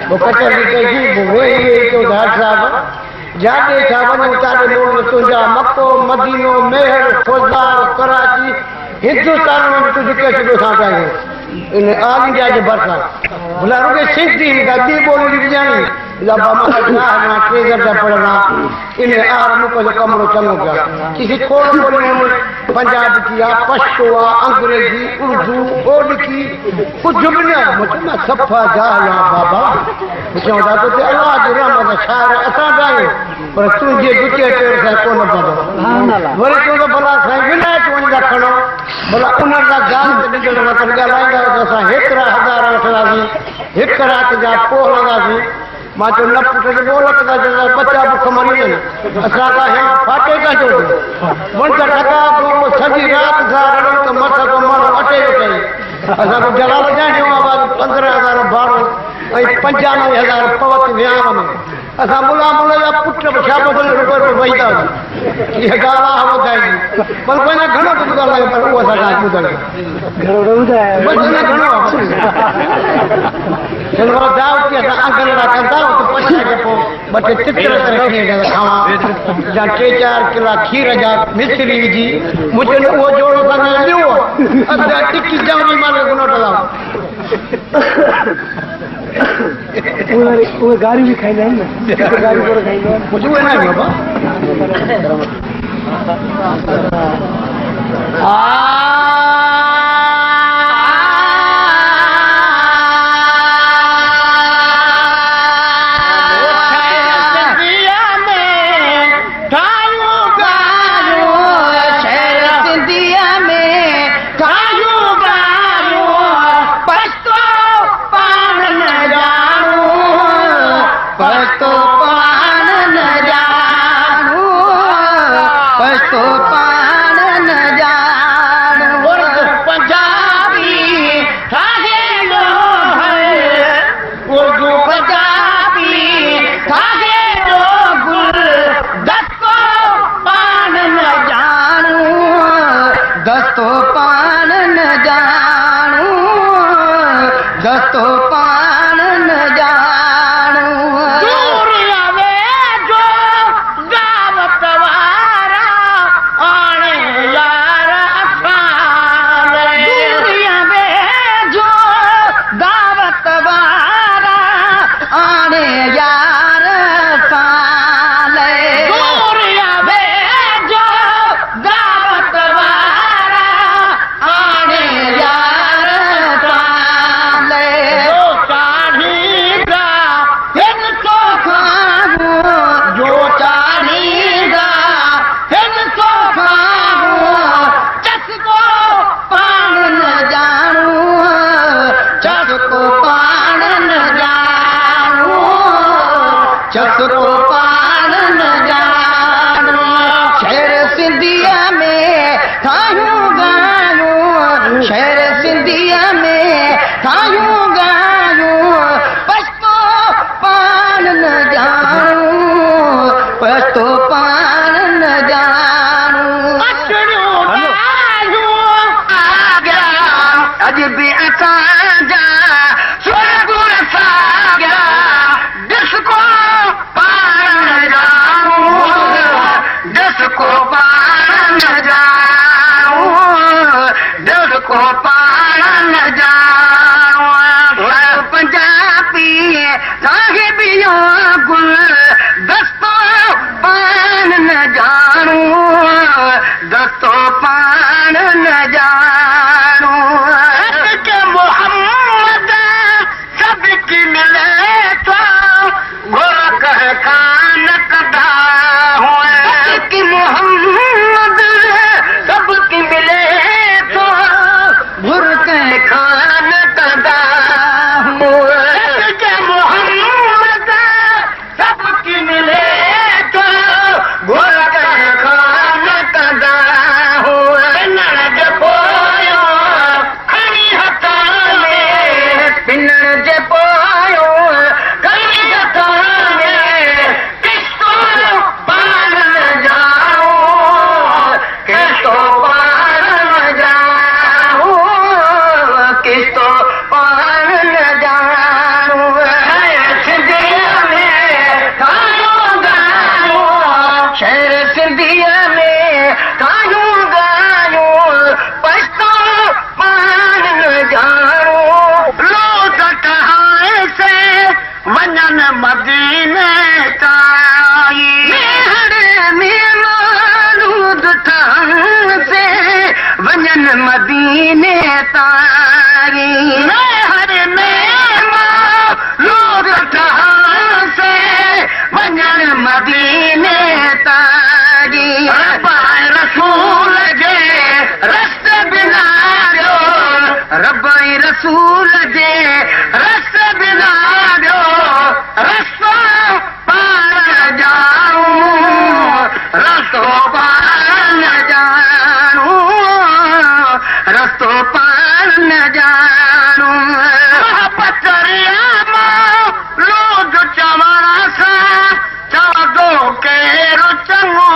वो कचहरी कई वो ये तो धार साहब जाके साहब ने तारे लोग तुझा मक्को मदीनो मेहर फौजदार कराची हिंदुस्तान में तुझे कैसे दोसाता है इन आल इंडिया के बरसा भला रुके सिंधी गद्दी बोली भी जानी जब हम ना ट्रेजर का पढ़ना इन्हें आर्म को कमरो चलो गया किसी कोण बोले पंजाब किया पश्तुआ अंग्रेजी उर्दू ओडिकी कुछ भी नहीं मुझे ना सफा जा या बाबा मुझे होता तो अल्लाह के रहमत का शायर असा जाए पर तू जे दुखे तेरे से कोन पड़ो वरे तू तो भला साईं बिना तू जा खणो भला उनर दा गाल ते निकल ना कर ॻाल्हाईंदा तो असां 1000 वठंदासीं हिक रात जा पोइ लॻासीं मां जो न पुट जो बोल का बच्चा बुख मरी असा का है फाटे का जो मन का टका को सजी रात सा रण तो मत को मारो अटे उठे असा को जलाल जाए आवाज 15000 भाड़ो ऐं 95000 पवत वियाह में असा मुला मुला जा पुट छा बदल रुपए पर वईदा ये गाला हो जाएगी पर कोई ना घणो कुछ गाला पर वो असा का बुदल घणो बुदाय बस ना घणो चलो जाओ कि असा अंकल रा कंदा तो पछे के पो बटे चित्र रखे जा खावा जा 3-4 किलो खीर जा मिश्री विजी मुझे वो जोड़ो संग लियो असा टिक्की जावनी मारे गुनो डलाओ वो गाड़ी भी खाई नहीं ना गाड़ी पर खाई नहीं मुझे वो ना बाबा मदीने ताई मेहर में मालूद ठान से वञन मदीने तारी मेहर में मालूद ठान से वञन मदीने तारी रब्बाए रसूल जे रस्त बिना रब्बाई रसूल जे रस्त बिना रस्तो पार जाऊं रस्तो पार न जानू रस्तो पार न जानू पचरिया मालूद चवण सां चवंदो केरु चङो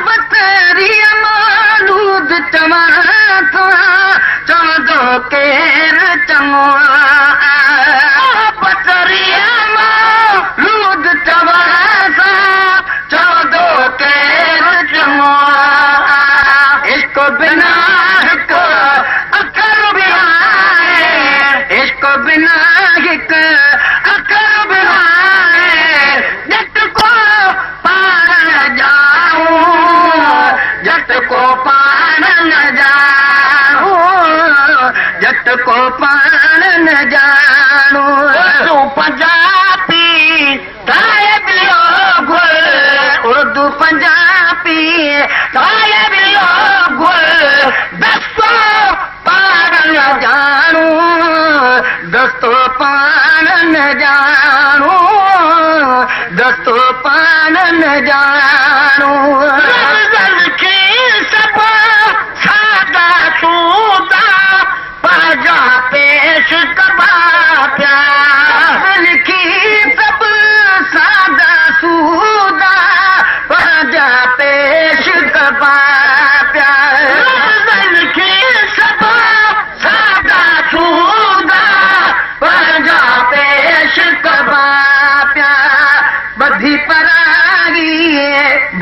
बतरिया मालूद चवण सां चवंदो केरु चङो पचरिया लूद चवण सां चवंदो केरु चङो इश्क बिना हिकु अखर बि आहे इश्क बिना हिकु अखर बि आहे जट को पार न जाऊं जट को पार न जानू जट को पार न जानू तूं पंजाबी गायब गुल उर्दू पंजाबी गायब गुल दस्तो पार न जानू दस्तो पार न जानू दस्तो पार न जानू खे सभु सादा सूदा पंहिंजा पेश कबा पिया लिखी सब सादा सूदा पंहिंजा पेश कबा पिया खे सभु सादा सूदा पंहिंजा पेश कबा पिया बधी पराई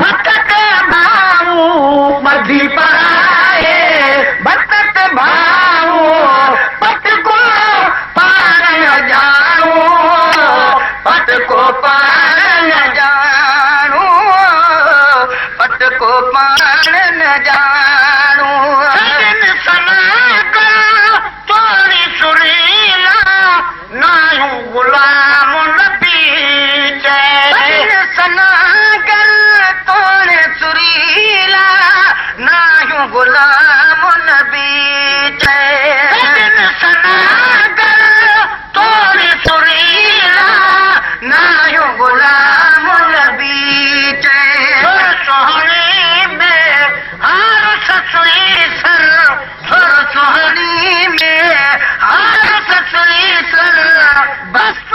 भटक भाऊ बधी पराए भटक भाऊ पटको पार न जानू पटको पार न जानू पटको पार न जानू तोरी सुरीला नायूं गुलाम नबी चए सनागल तोड़े सुरीला नायूं गुलाम नबी सनागल तोरी सुरीला नायूं गुलाम नबी सोहणी में हर ससुई सर सुर सुहणी में हर ससुई सर बस